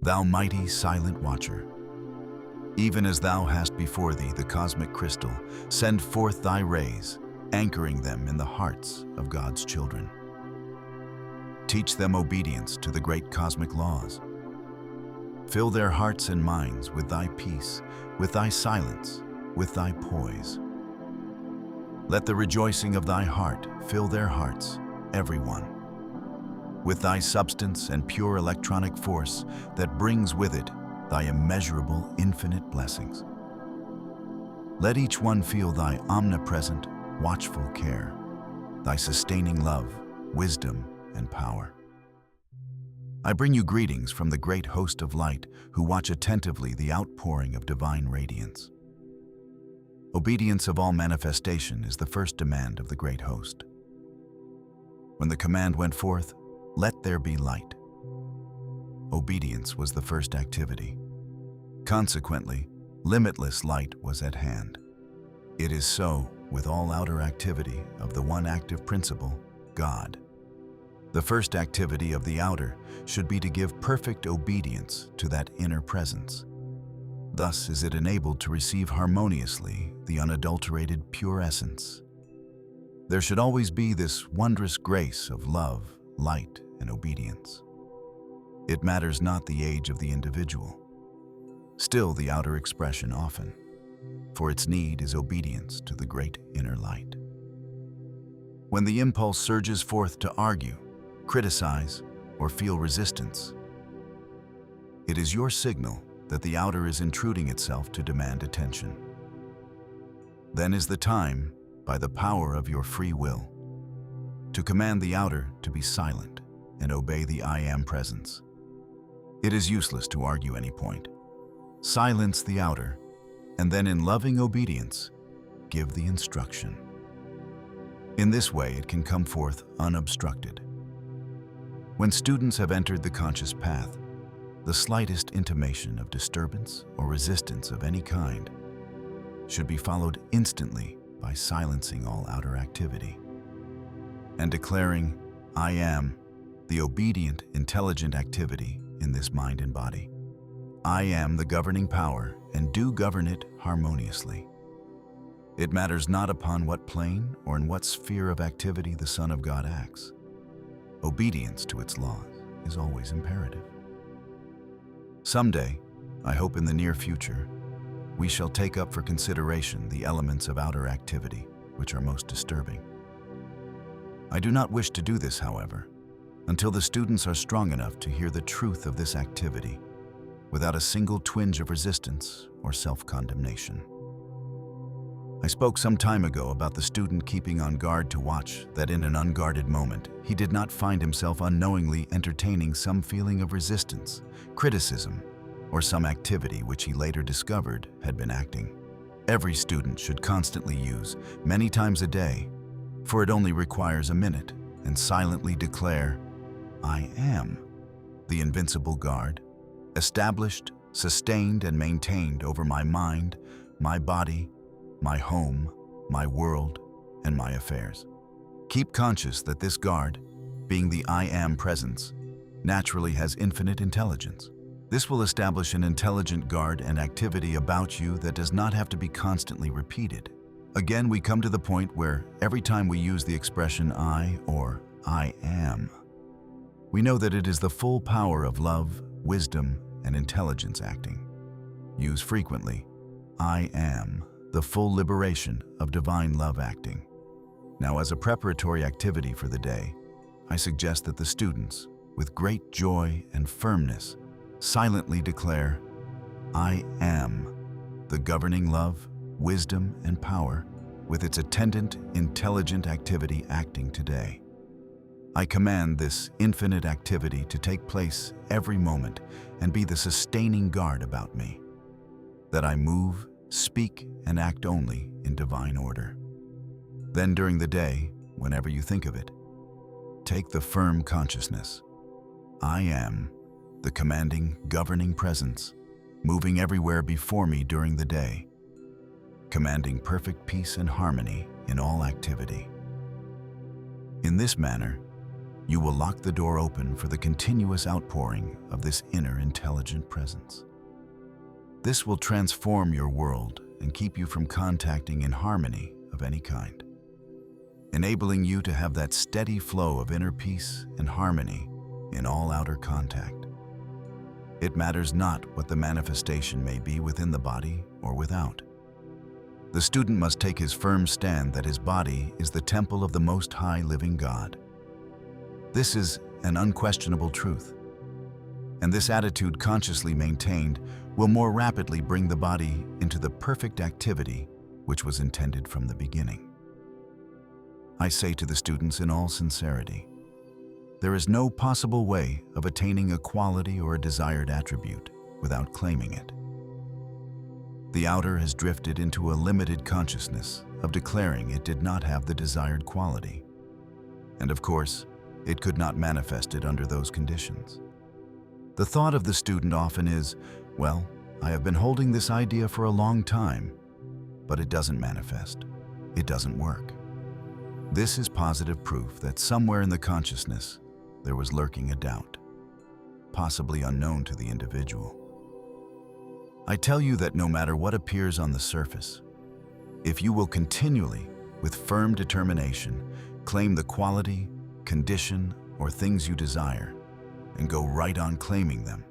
Thou mighty silent watcher, even as thou hast before thee the cosmic crystal, send forth thy rays, anchoring them in the hearts of God's children. Teach them obedience to the great cosmic laws. Fill their hearts and minds with thy peace, with thy silence, with thy poise. Let the rejoicing of thy heart fill their hearts, everyone, with thy substance and pure electronic force that brings with it thy immeasurable infinite blessings. Let each one feel thy omnipresent, watchful care, thy sustaining love, wisdom, and power. I bring you greetings from the great host of light who watch attentively the outpouring of divine radiance. Obedience of all manifestation is the first demand of the great host. When the command went forth, "Let there be light," obedience was the first activity. Consequently, limitless light was at hand. It is so with all outer activity of the one active principle, God. The first activity of the outer should be to give perfect obedience to that inner presence. Thus is it enabled to receive harmoniously the unadulterated pure essence. There should always be this wondrous grace of love, light, and obedience. It matters not the age of the individual, still the outer expression often, for its need is obedience to the great inner light. When the impulse surges forth to argue, criticize, or feel resistance, it is your signal that the outer is intruding itself to demand attention. Then is the time, by the power of your free will, to command the outer to be silent and obey the I Am presence. It is useless to argue any point. Silence the outer, and then in loving obedience, give the instruction. In this way, it can come forth unobstructed. When students have entered the conscious path, the slightest intimation of disturbance or resistance of any kind should be followed instantly by silencing all outer activity and declaring, "I am," the obedient, intelligent activity in this mind and body. I am the governing power and do govern it harmoniously. It matters not upon what plane or in what sphere of activity the Son of God acts. Obedience to its laws is always imperative. Someday, I hope in the near future, we shall take up for consideration the elements of outer activity which are most disturbing. I do not wish to do this, however, until the students are strong enough to hear the truth of this activity without a single twinge of resistance or self-condemnation. I spoke some time ago about the student keeping on guard to watch that in an unguarded moment, he did not find himself unknowingly entertaining some feeling of resistance, criticism, or some activity which he later discovered had been acting. Every student should constantly use, many times a day, for it only requires a minute, and silently declare, "I am," the invincible guard, established, sustained, and maintained over my mind, my body, my home, my world, and my affairs. Keep conscious that this guard, being the I Am presence, naturally has infinite intelligence. This will establish an intelligent guard and activity about you that does not have to be constantly repeated. Again, we come to the point where every time we use the expression I or I am, we know that it is the full power of love, wisdom, and intelligence acting. Use frequently, I am, the full liberation of divine love acting. Now, as a preparatory activity for the day, I suggest that the students, with great joy and firmness, silently declare, "I am," the governing love, wisdom, and power, with its attendant, intelligent activity acting today. I command this infinite activity to take place every moment and be the sustaining guard about me, that I move, speak, and act only in divine order. Then during the day, whenever you think of it, take the firm consciousness, I am, the commanding, governing presence, moving everywhere before me during the day, commanding perfect peace and harmony in all activity. In this manner, you will lock the door open for the continuous outpouring of this inner intelligent presence. This will transform your world and keep you from contacting inharmony of any kind, enabling you to have that steady flow of inner peace and harmony in all outer contact. It matters not what the manifestation may be within the body or without. The student must take his firm stand that his body is the temple of the Most High Living God. This is an unquestionable truth, and this attitude consciously maintained will more rapidly bring the body into the perfect activity which was intended from the beginning. I say to the students in all sincerity, there is no possible way of attaining a quality or a desired attribute without claiming it. The outer has drifted into a limited consciousness of declaring it did not have the desired quality. And of course, it could not manifest it under those conditions. The thought of the student often is, well, I have been holding this idea for a long time, but it doesn't manifest. It doesn't work. This is positive proof that somewhere in the consciousness there was lurking a doubt, possibly unknown to the individual. I tell you that no matter what appears on the surface, if you will continually, with firm determination, claim the quality, condition, or things you desire, and go right on claiming them,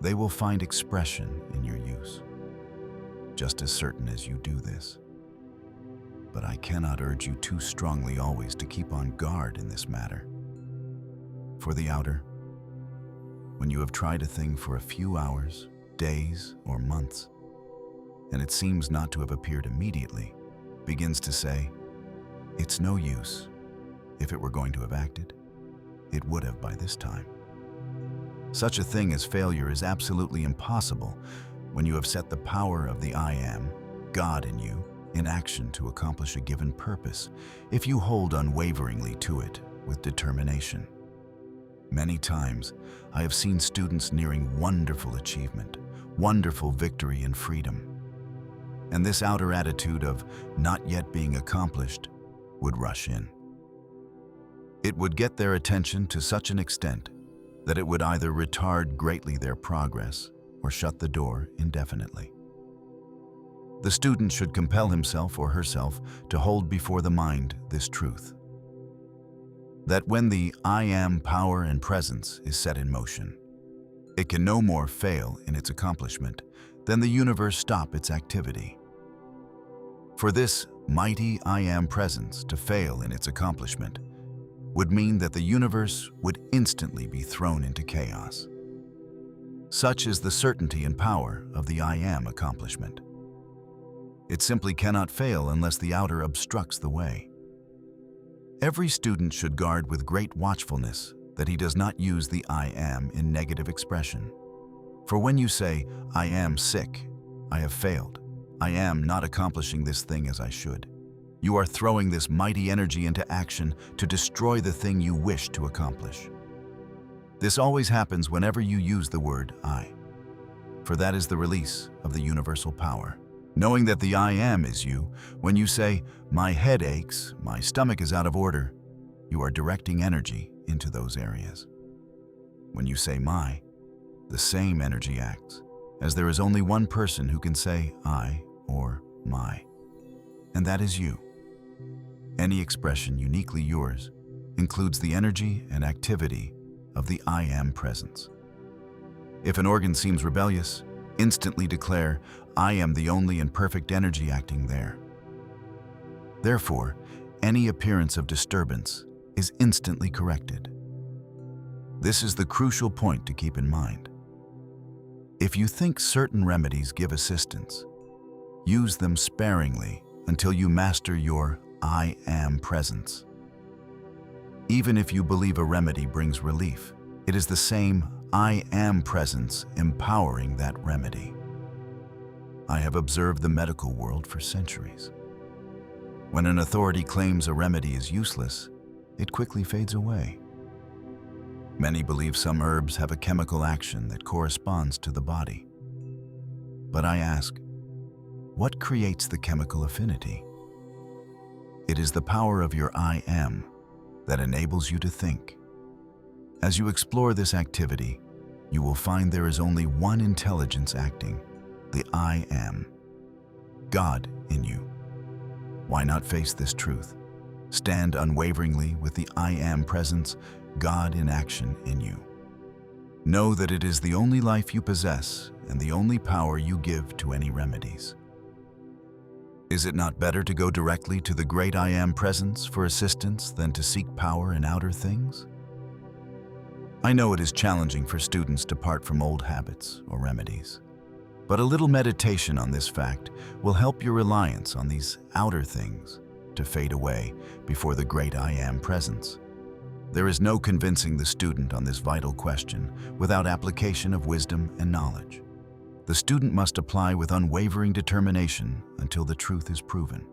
they will find expression in your use, just as certain as you do this. But I cannot urge you too strongly always to keep on guard in this matter. For the outer, when you have tried a thing for a few hours, days, or months, and it seems not to have appeared immediately, begins to say, it's no use. If it were going to have acted, it would have by this time. Such a thing as failure is absolutely impossible when you have set the power of the I Am, God in you, in action to accomplish a given purpose, if you hold unwaveringly to it with determination. Many times, I have seen students nearing wonderful achievement, wonderful victory and freedom. And this outer attitude of not yet being accomplished would rush in. It would get their attention to such an extent that it would either retard greatly their progress or shut the door indefinitely. The student should compel himself or herself to hold before the mind this truth, that when the I Am power and presence is set in motion, it can no more fail in its accomplishment than the universe stop its activity. For this mighty I Am presence to fail in its accomplishment would mean that the universe would instantly be thrown into chaos. Such is the certainty and power of the I Am accomplishment. It simply cannot fail unless the outer obstructs the way. Every student should guard with great watchfulness that he does not use the I Am in negative expression. For when you say, I am sick, I have failed, I am not accomplishing this thing as I should, you are throwing this mighty energy into action to destroy the thing you wish to accomplish. This always happens whenever you use the word I, for that is the release of the universal power. Knowing that the I Am is you, when you say, my head aches, my stomach is out of order, you are directing energy into those areas. When you say my, the same energy acts, as there is only one person who can say I or my, and that is you. Any expression uniquely yours includes the energy and activity of the I Am presence. If an organ seems rebellious, instantly declare, I am the only and perfect energy acting there. Therefore, any appearance of disturbance is instantly corrected. This is the crucial point to keep in mind. If you think certain remedies give assistance, use them sparingly until you master your I Am presence. Even if you believe a remedy brings relief, it is the same I Am presence empowering that remedy. I have observed the medical world for centuries. When an authority claims a remedy is useless, it quickly fades away. Many believe some herbs have a chemical action that corresponds to the body. But I ask, what creates the chemical affinity? It is the power of your I Am, that enables you to think. As you explore this activity, you will find there is only one intelligence acting, the I Am, God in you. Why not face this truth? Stand unwaveringly with the I Am presence, God in action in you. Know that it is the only life you possess and the only power you give to any remedies. Is it not better to go directly to the great I Am presence for assistance than to seek power in outer things? I know it is challenging for students to part from old habits or remedies, but a little meditation on this fact will help your reliance on these outer things to fade away before the great I Am presence. There is no convincing the student on this vital question without application of wisdom and knowledge. The student must apply with unwavering determination until the truth is proven.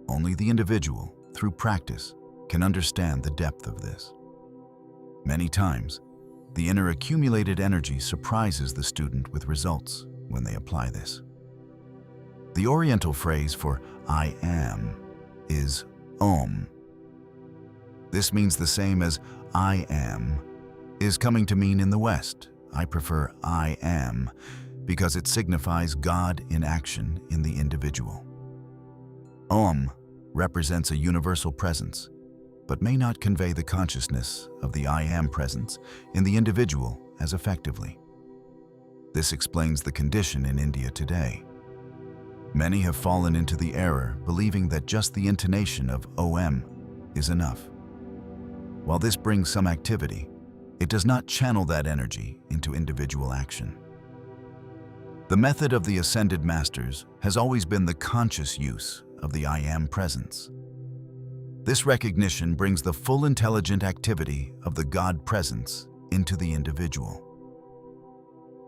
Only the individual, through practice, can understand the depth of this. Many times, the inner accumulated energy surprises the student with results when they apply this. The Oriental phrase for I am is Om. This means the same as I am is coming to mean in the West. I prefer I am because it signifies God in action in the individual. Om represents a universal presence, but may not convey the consciousness of the I Am presence in the individual as effectively. This explains the condition in India today. Many have fallen into the error believing that just the intonation of OM is enough. While this brings some activity, it does not channel that energy into individual action. The method of the Ascended Masters has always been the conscious use of the I Am presence. This recognition brings the full intelligent activity of the God presence into the individual.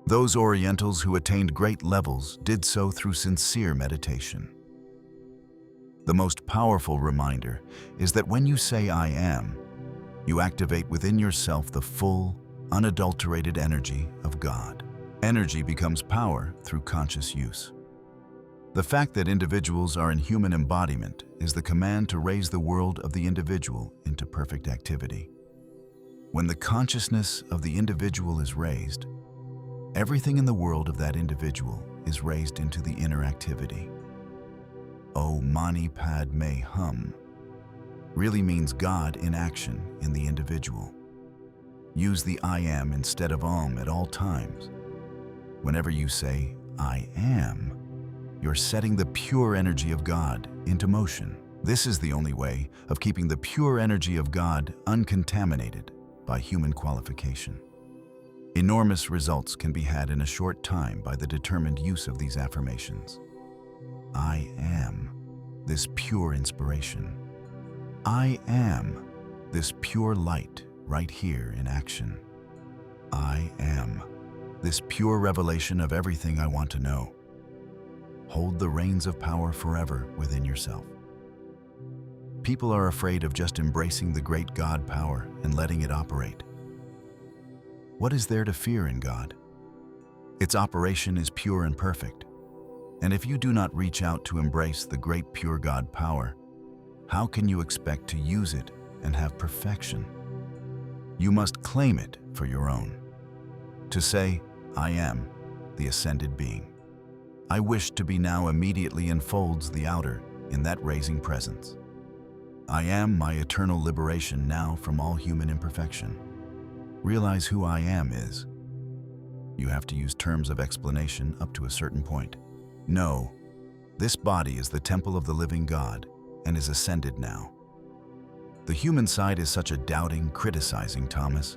Those Orientals who attained great levels did so through sincere meditation. The most powerful reminder is that when you say I am, you activate within yourself the full, unadulterated energy of God. Energy becomes power through conscious use. The fact that individuals are in human embodiment is the command to raise the world of the individual into perfect activity. When the consciousness of the individual is raised, everything in the world of that individual is raised into the inner activity. Om Mani Padme Hum really means God in action in the individual. Use the I Am instead of Om at all times. Whenever you say I am, you're setting the pure energy of God into motion. This is the only way of keeping the pure energy of God uncontaminated by human qualification. Enormous results can be had in a short time by the determined use of these affirmations. I am this pure inspiration. I am this pure light right here in action. I am this pure revelation of everything I want to know. Hold the reins of power forever within yourself. People are afraid of just embracing the great God power and letting it operate. What is there to fear in God? Its operation is pure and perfect. And if you do not reach out to embrace the great pure God power, how can you expect to use it and have perfection? You must claim it for your own. To say, I am the ascended being. I wish to be now immediately enfolds the outer in that raising presence. I am my eternal liberation now from all human imperfection. Realize who I am is. You have to use terms of explanation up to a certain point. No, this body is the temple of the living God and is ascended now. The human side is such a doubting, criticizing Thomas.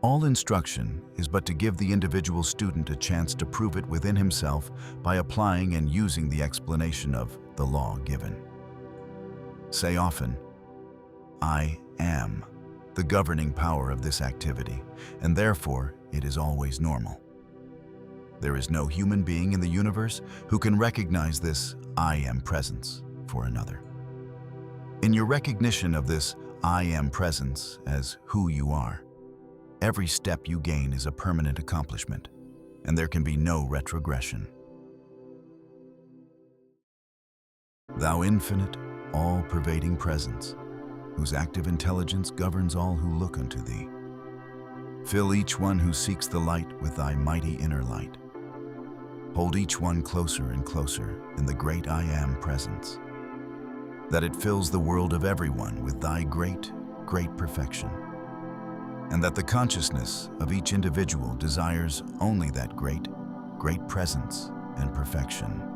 All instruction is but to give the individual student a chance to prove it within himself by applying and using the explanation of the law given. Say often, I am the governing power of this activity, and therefore it is always normal. There is no human being in the universe who can recognize this I am presence for another. In your recognition of this I am presence as who you are, every step you gain is a permanent accomplishment, and there can be no retrogression. Thou infinite, all-pervading presence, whose active intelligence governs all who look unto thee. Fill each one who seeks the light with thy mighty inner light. Hold each one closer and closer in the great I Am presence, that it fills the world of everyone with thy great, great perfection, and that the consciousness of each individual desires only that great, great presence and perfection.